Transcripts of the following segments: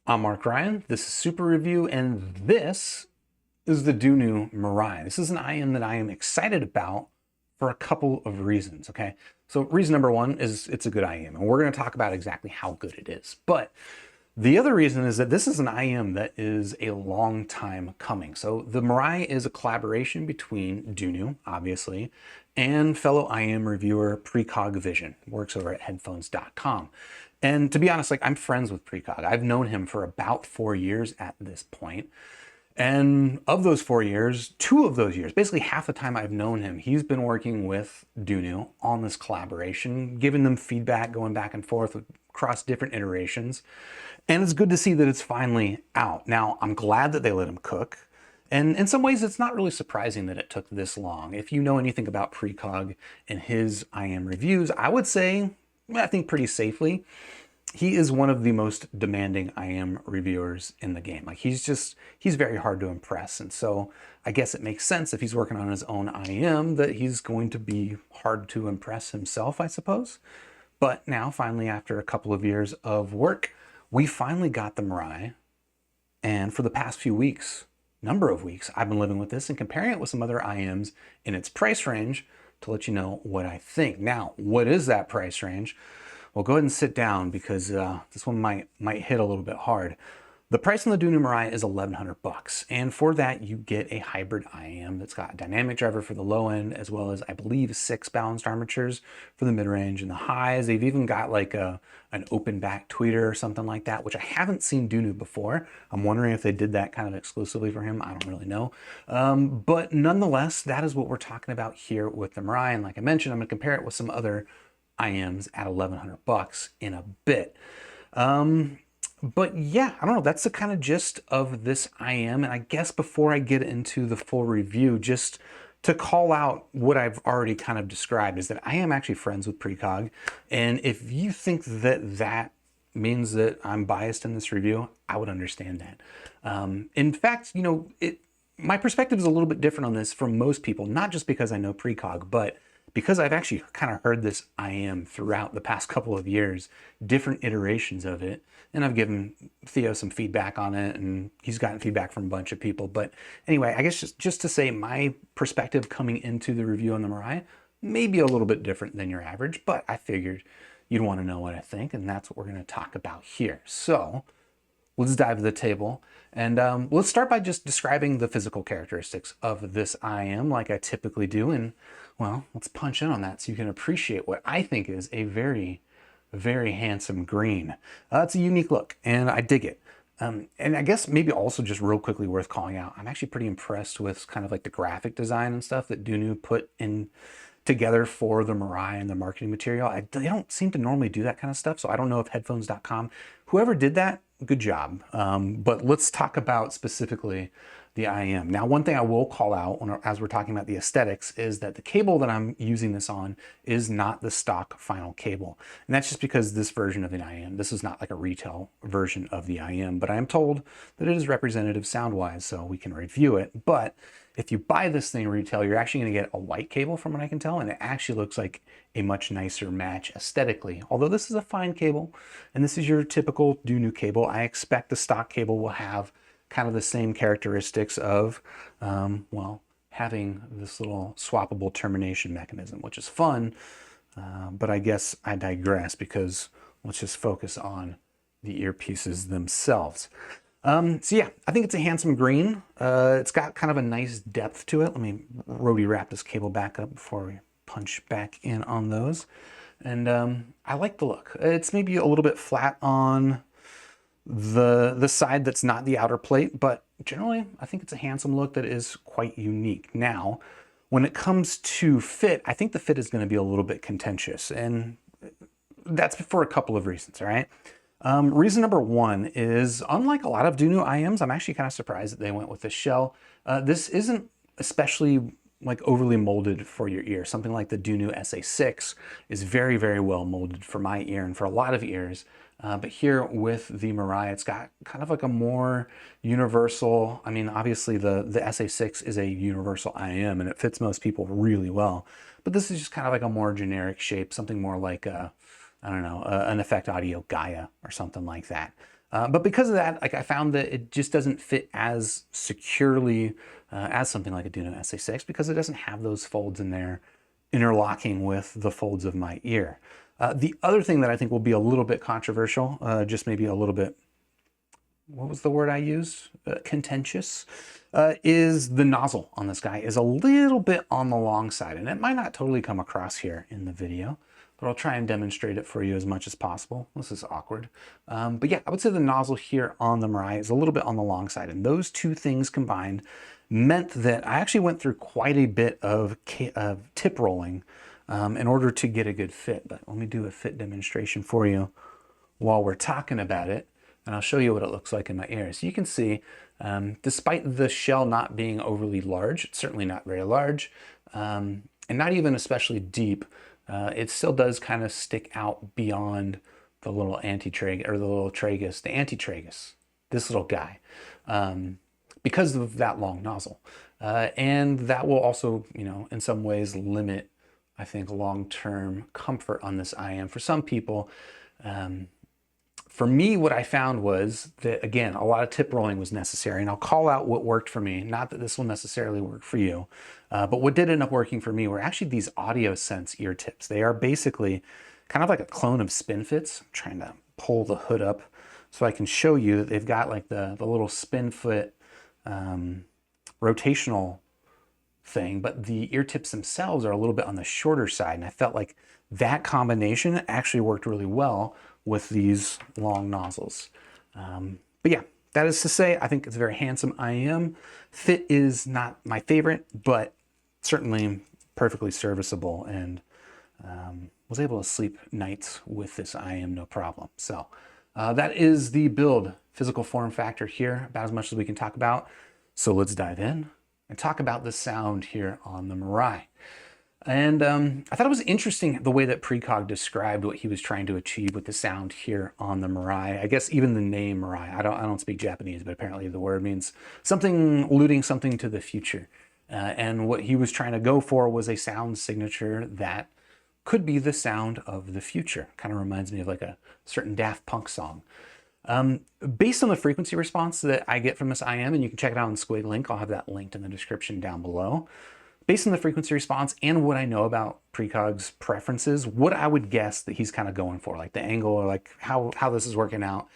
I'm Mark Ryan, this is Super Review, and this is the Dunu Mirai. This is an IEM that I am excited about for a couple of reasons, okay? So reason number one is it's a good IEM, and we're gonna talk about exactly how good it is. But the other reason is that this is an IEM that is a long time coming. So the Mirai is a collaboration between Dunu, obviously, and fellow IEM reviewer Precogvision, works over at headphones.com. And to be honest, like I'm friends with Precog. I've known him for about 4 years at this point. And of those 4 years, 2 of those years, basically half the time I've known him, he's been working with Dunu on this collaboration, giving them feedback, going back and forth across different iterations. And it's good to see that it's finally out. Now, I'm glad that they let him cook. And in some ways, it's not really surprising that it took this long. If you know anything about Precog and his IEM reviews, I would say, I think pretty safely, he is one of the most demanding IEM reviewers in the game. Like he's very hard to impress. And so I guess it makes sense if he's working on his own IEM that he's going to be hard to impress himself, I suppose. But now finally, after a couple of years of work, we finally got the Mirai. And for the past few weeks, number of weeks, I've been living with this and comparing it with some other IEMs in its price range to let you know what I think. Now, what is that price range? Well, go ahead and sit down because this one might hit a little bit hard. The price on the Dunu Mirai is $1,100, and for that you get a hybrid IEM that's got a dynamic driver for the low end, as well as I believe 6 balanced armatures for the mid range and the highs. They've even got like an open back tweeter or something like that, which I haven't seen Dunu before. I'm wondering if they did that kind of exclusively for him. I don't really know, but nonetheless, that is what we're talking about here with the Mirai. And like I mentioned, I'm going to compare it with some other IEMs at $1,100 in a bit. But yeah, I don't know, that's the kind of gist of this IEM. And I guess before I get into the full review, just to call out what I've already kind of described is that I am actually friends with Precog. And if you think that that means that I'm biased in this review, I would understand that. In fact, you know, my perspective is a little bit different on this from most people, not just because I know Precog, but because I've actually kind of heard this IEM throughout the past couple of years, different iterations of it, and I've given Theo some feedback on it, and he's gotten feedback from a bunch of people. But anyway, I guess just to say my perspective coming into the review on the Mirai may be a little bit different than your average, but I figured you'd want to know what I think, and that's what we're going to talk about here. So let's dive to the table, and let's start by just describing the physical characteristics of this IEM like I typically do. And well, let's punch in on that so you can appreciate what I think is a very, very handsome green. It's a unique look, and I dig it. And I guess maybe also just real quickly worth calling out, I'm actually pretty impressed with kind of like the graphic design and stuff that Dunu put in together for the Mirai and the marketing material. They don't seem to normally do that kind of stuff, so I don't know if headphones.com, whoever did that, good job. But let's talk about specifically the IEM. Now, one thing I will call out as we're talking about the aesthetics is that the cable that I'm using this on is not the stock final cable. And that's just because this version of the IEM, this is not like a retail version of the IEM, but I am told that it is representative sound-wise, so we can review it. But if you buy this thing retail, you're actually going to get a white cable from what I can tell, and it actually looks like a much nicer match aesthetically. Although this is a fine cable, and this is your typical Dunu cable, I expect the stock cable will have kind of the same characteristics of, well, having this little swappable termination mechanism, which is fun, but I guess I digress because let's just focus on the earpieces themselves. So yeah, I think it's a handsome green. It's got kind of a nice depth to it. Let me rotary wrap this cable back up before we punch back in on those. And I like the look. It's maybe a little bit flat on the side that's not the outer plate, but generally I think it's a handsome look that is quite unique. Now, when it comes to fit, I think the fit is going to be a little bit contentious, and that's for a couple of reasons, all right? Reason number one is, unlike a lot of Dunu IEMs, I'm actually kind of surprised that they went with this shell. This isn't especially like overly molded for your ear. Something like the Dunu SA6 is very, very well molded for my ear and for a lot of ears. But here with the Mirai, it's got kind of like a more universal, I mean, obviously the SA6 is a universal IEM and it fits most people really well. But this is just kind of like a more generic shape, something more like I don't know, an Effect Audio Gaia or something like that. But because of that, like I found that it just doesn't fit as securely as something like a Dunu SA6 because it doesn't have those folds in there interlocking with the folds of my ear. The other thing that I think will be a little bit controversial, just maybe a little bit, what was the word I used? Contentious, is the nozzle on this guy is a little bit on the long side, and it might not totally come across here in the video, but I'll try and demonstrate it for you as much as possible. This is awkward. But yeah, I would say the nozzle here on the Mirai is a little bit on the long side, and those two things combined meant that I actually went through quite a bit of tip rolling in order to get a good fit. But let me do a fit demonstration for you while we're talking about it, and I'll show you what it looks like in my ear. So you can see, despite the shell not being overly large, it's certainly not very large, and not even especially deep, it still does kind of stick out beyond the little antitragus, or the little tragus, the antitragus, this little guy, because of that long nozzle. And that will also, you know, in some ways limit, I think, long-term comfort on this IEM for some people. For me, what I found was that, again, a lot of tip rolling was necessary, and I'll call out what worked for me. Not that this will necessarily work for you, but what did end up working for me were actually these AudioSense ear tips. They are basically kind of like a clone of SpinFits. I'm trying to pull the hood up so I can show you that they've got like the little SpinFit rotational thing, but the ear tips themselves are a little bit on the shorter side, and I felt like that combination actually worked really well with these long nozzles. But yeah, that is to say, I think it's a very handsome IEM. Fit is not my favorite, but certainly perfectly serviceable, and was able to sleep nights with this IEM no problem. So that is the build, physical form factor here, about as much as we can talk about. So let's dive in and talk about the sound here on the Mirai. And I thought it was interesting the way that Precog described what he was trying to achieve with the sound here on the Mirai. I guess even the name Mirai, I don't speak Japanese, but apparently the word means something, alluding something to the future. And what he was trying to go for was a sound signature that could be the sound of the future. Kind of reminds me of like a certain Daft Punk song. Based on the frequency response that I get from this IM, and you can check it out on the Squig link, I'll have that linked in the description down below. Based on the frequency response and what I know about Precog's preferences, what I would guess that he's kind of going for, like the angle or like how this is working out,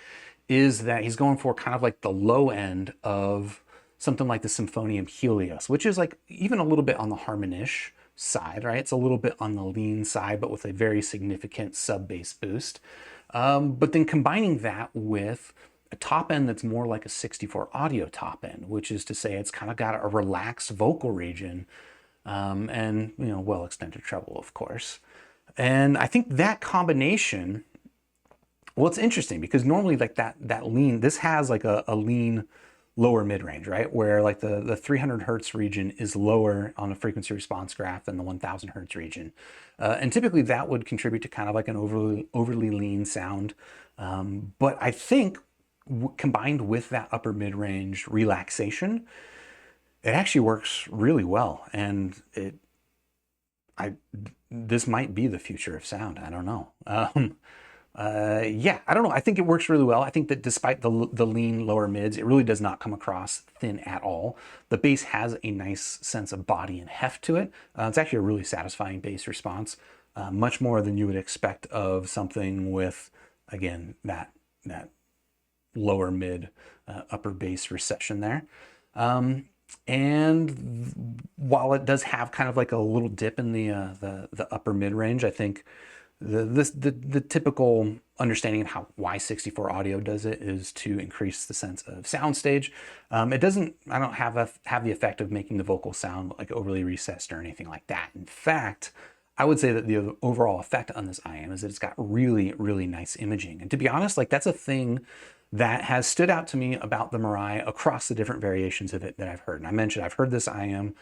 is that he's going for kind of like the low end of something like the Symphonium Helios, which is like even a little bit on the harmonish side, right? It's a little bit on the lean side, but with a very significant sub-bass boost. But then combining that with a top end that's more like a 64 audio top end, which is to say it's kind of got a relaxed vocal region, and, you know, well extended treble, of course. And I think that combination, well, it's interesting because normally like that lean, this has like a lean lower mid-range, right? Where like the 300 hertz region is lower on a frequency response graph than the 1000 hertz region. And typically that would contribute to kind of like an overly lean sound. But I think combined with that upper mid-range relaxation, it actually works really well. And this might be the future of sound. I don't know. Yeah, I don't know. I think it works really well. I think that despite the lean lower mids, it really does not come across thin at all. The bass has a nice sense of body and heft to it. It's actually a really satisfying bass response, much more than you would expect of something with, again, that lower mid upper bass recession there. And while it does have kind of like a little dip in the upper mid range, I think the typical understanding of why 64 audio does it is to increase the sense of soundstage. It doesn't, I don't have the effect of making the vocal sound like overly recessed or anything like that. In fact, I would say that the overall effect on this IM is that it's got really, really nice imaging. And to be honest, like that's a thing that has stood out to me about the Mirai across the different variations of it that I've heard. And I mentioned I've heard this IM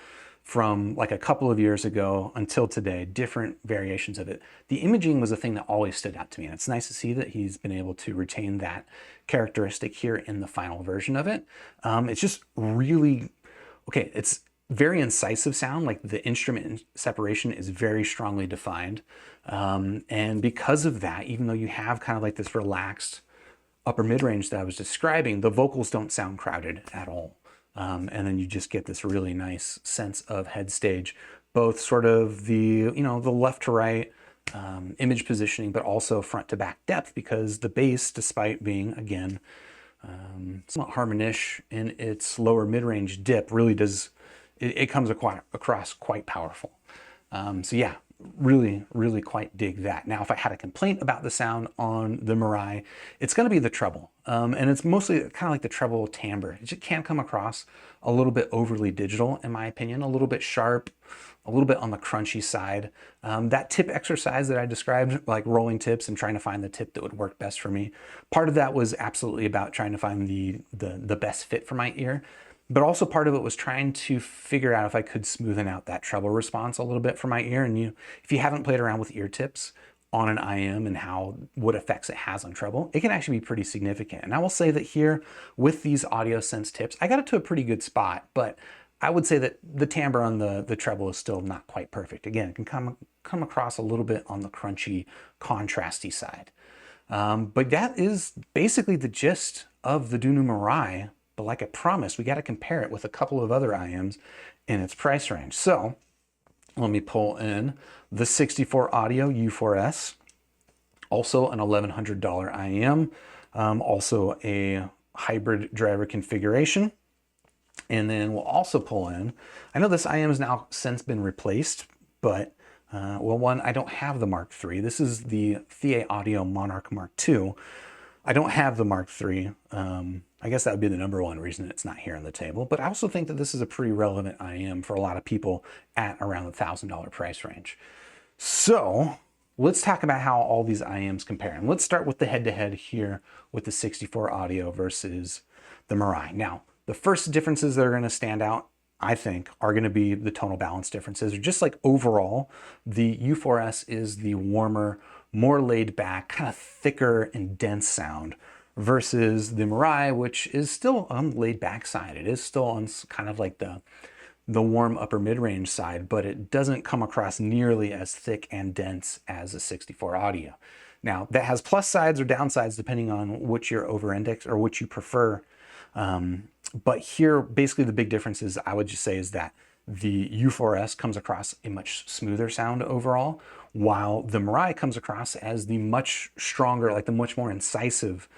from like a couple of years ago until today, different variations of it. The imaging was a thing that always stood out to me. And it's nice to see that he's been able to retain that characteristic here in the final version of it. It's just really, okay, it's very incisive sound, like the instrument separation is very strongly defined. And because of that, even though you have kind of like this relaxed upper mid-range that I was describing, the vocals don't sound crowded at all. And then you just get this really nice sense of head stage, both sort of the, the left to right image positioning, but also front to back depth, because the bass, despite being, again, somewhat harmonish in its lower mid-range dip, really does, it comes across quite powerful. So yeah, really quite dig that. Now, if I had a complaint about the sound on the Mirai, it's going to be the treble. And it's mostly kind of like the treble timbre. It just can come across a little bit overly digital, in my opinion, a little bit sharp, a little bit on the crunchy side. That tip exercise that I described, like rolling tips and trying to find the tip that would work best for me, part of that was absolutely about trying to find the best fit for my ear. But also part of it was trying to figure out if I could smoothen out that treble response a little bit for my ear. And if you haven't played around with ear tips on an IEM and what effects it has on treble, it can actually be pretty significant. And I will say that here with these AudioSense tips, I got it to a pretty good spot, but I would say that the timbre on the treble is still not quite perfect. Again, it can come across a little bit on the crunchy, contrasty side. But that is basically the gist of the Dunu Mirai. But like I promised, we got to compare it with a couple of other IEMs in its price range. So let me pull in the 64 Audio U4S, also an $1,100 IEM, also a hybrid driver configuration. And then we'll also pull in, I know this IEM has now since been replaced, but well, one, I don't have the Mark III. This is the Theo Audio Monarch Mark II. I don't have the Mark III. I guess that would be the number one reason it's not here on the table. But I also think that this is a pretty relevant IEM for a lot of people at around the $1,000 price range. So let's talk about how all these IEMs compare. And let's start with the head-to-head here with the 64 Audio versus the Mirai. Now, the first differences that are going to stand out, I think, are going to be the tonal balance differences. Just like overall, the U4S is the warmer, more laid back, kind of thicker and dense sound, versus the Mirai, which is still on the laid back side. It is still on kind of like the warm upper mid-range side, but it doesn't come across nearly as thick and dense as a 64 Audio. Now, that has plus sides or downsides depending on which you're over-index or which you prefer. But here, basically the big difference is, I would just say, is that the U4S comes across a much smoother sound overall, while the Mirai comes across as the much stronger, like the much more incisive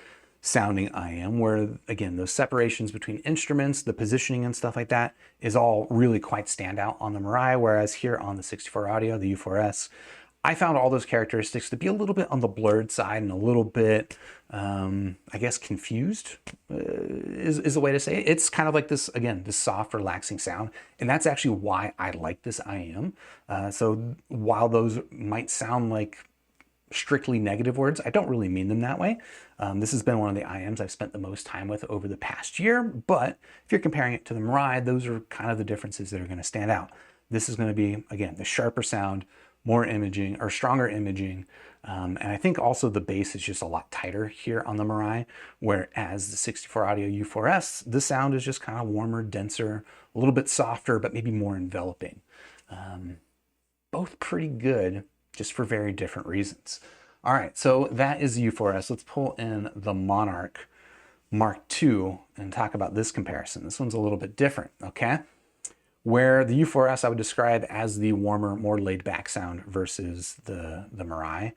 sounding IEM, where again, those separations between instruments, the positioning and stuff like that is all really quite standout on the Mirai, whereas here on the 64 Audio, the U4S, I found all those characteristics to be a little bit on the blurred side and a little bit, I guess, confused is a way to say it. It's kind of like this, again, this soft, relaxing sound. And that's actually why I like this IEM. So while those might sound like strictly negative words, I don't really mean them that way. This has been one of the IEMs I've spent the most time with over the past year. But if you're comparing it to the Mirai, those are kind of the differences that are going to stand out. This is going to be, again, the sharper sound, more imaging or stronger imaging. And I think also the bass is just a lot tighter here on the Mirai, whereas the 64 Audio U4S, the sound is just kind of warmer, denser, a little bit softer, but maybe more enveloping. Both pretty good, just for very different reasons. All right, so that is the U4S. Let's pull in the Monarch Mark II and talk about this comparison. This one's a little bit different, okay? Where the U4S I would describe as the warmer, more laid back sound versus the Mirai.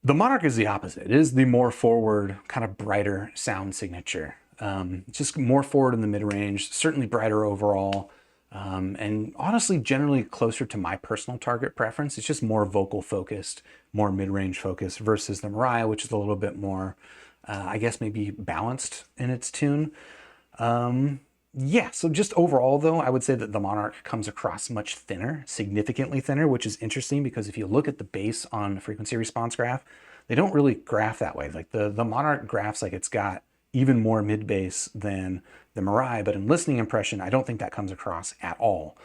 The Monarch is the opposite. It is the more forward, kind of brighter sound signature. Just more forward in the mid-range, certainly brighter overall, and honestly generally closer to my personal target preference. It's just more vocal focused, more mid-range focused versus the Mirai, which is a little bit more, I guess maybe balanced in its tune. Yeah, so just overall though, I would say that the Monarch comes across much thinner, significantly thinner, which is interesting because if you look at the bass on the frequency response graph, they don't really graph that way. Like the Monarch graphs like it's got even more mid bass than the Mirai, but in listening impression, I don't think that comes across at all.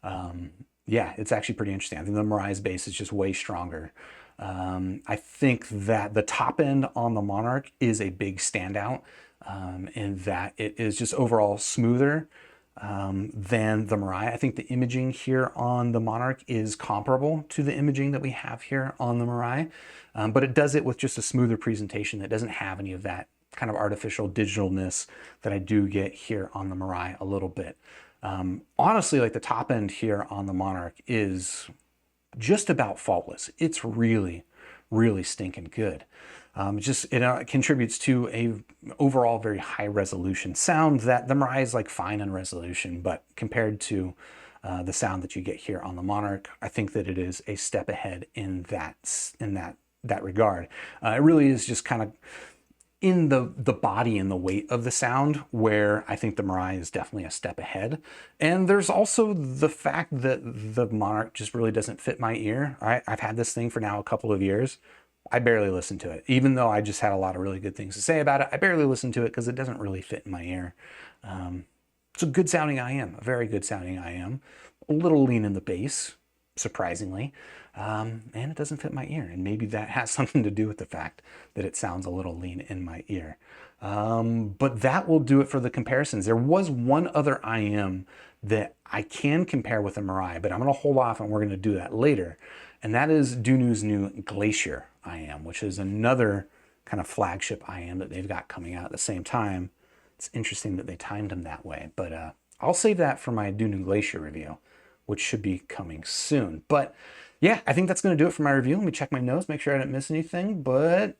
Yeah, it's actually pretty interesting. I think the Mirai's bass is just way stronger. I think that the top end on the Monarch is a big standout. In that it is just overall smoother, than the Mirai. I think the imaging here on the Monarch is comparable to the imaging that we have here on the Mirai, but it does it with just a smoother presentation that doesn't have any of that kind of artificial digitalness that I do get here on the Mirai a little bit. Honestly, like the top end here on the Monarch is just about faultless. It's really, really stinking good. It contributes to a overall very high resolution sound that the Mirai is like fine in resolution, but compared to the sound that you get here on the Monarch, I think that it is a step ahead in that regard. It really is just kind of in the body and the weight of the sound where I think the Mirai is definitely a step ahead. And there's also the fact that the Monarch just really doesn't fit my ear. I've had this thing for now a couple of years. I barely listen to it. Even though I just had a lot of really good things to say about it, I barely listen to it because it doesn't really fit in my ear. It's a good sounding IM, a very good sounding IM. A little lean in the bass, surprisingly. And it doesn't fit my ear. And maybe that has something to do with the fact that it sounds a little lean in my ear. But that will do it for the comparisons. There was one other IM that I can compare with a Mirai, but I'm going to hold off and we're going to do that later. And that is Dunu's new Glacier IM, which is another kind of flagship IM that they've got coming out at the same time. It's interesting that they timed them that way, but I'll save that for my Dunu Glacier review, which should be coming soon. But yeah, I think that's going to do it for my review. Let me check my notes, make sure I didn't miss anything, but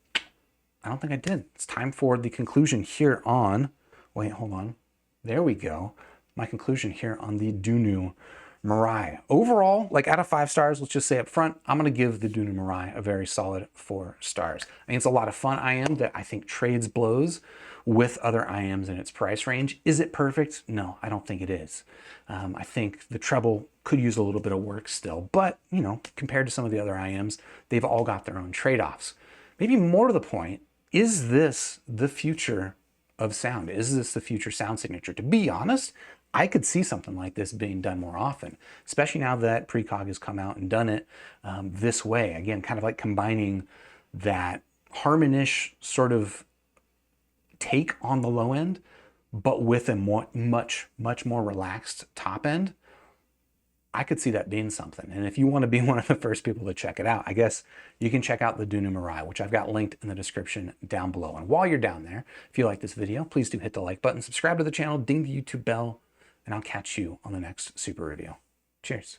I don't think I did. It's time for the conclusion here on, wait, hold on. There we go. My conclusion here on the Dunu Mirai. Overall, like out of 5 stars, let's just say up front, I'm going to give the Dunu Mirai a very solid 4 stars. I think it's a lot of fun IM that I think trades blows with other IMs in its price range. Is it perfect? No, I don't think it is. I think the treble could use a little bit of work still, but you know, compared to some of the other IMs, they've all got their own trade-offs. Maybe more to the point, is this the future of sound? Is this the future sound signature? To be honest, I could see something like this being done more often, especially now that Precog has come out and done it this way. Again, kind of like combining that Harmonish sort of take on the low end, but with a much more relaxed top end. I could see that being something. And if you want to be one of the first people to check it out, I guess you can check out the Dunu Mirai, which I've got linked in the description down below. And while you're down there, if you like this video, please do hit the like button, subscribe to the channel, ding the YouTube bell, and I'll catch you on the next super review. Cheers.